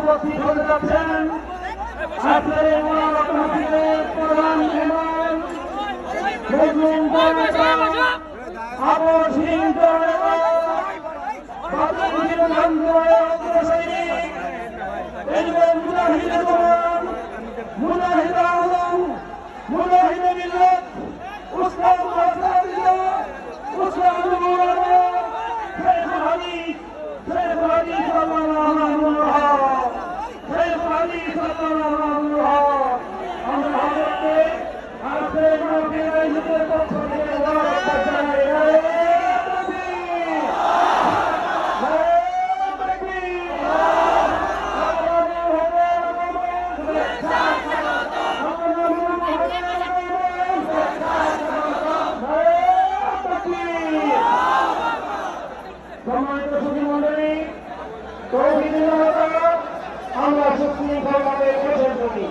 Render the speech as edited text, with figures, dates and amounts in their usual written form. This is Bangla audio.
উপস্থিত হতে যাচ্ছেন আজকের এই মোনাজাত মাহফিলের প্রধান মেহমান মুসলিম জনতা আবু সিং জনতা বাতিল আন্দোলনের অগ্রসরী এবং মুজাহিদে জওয়ান মুজাহিদে আলম মুজাহিদে মিল্লাত উসমান ওয়াসাদিয়া উসমান মাওলানা শেখ হাদিস সাল্লাল্লাহু শেখ হাদিস সাল্লাল্লাহু আমরা হযরতে আজকের মাহফিলের আয়োজকের পক্ষ থেকে ধন্যবাদ জানাই। সম্মানিত সুধীমণ্ডলী, তৌহিদি জনতা আমরা সুশৃঙ্খলভাবে বসে থাকি।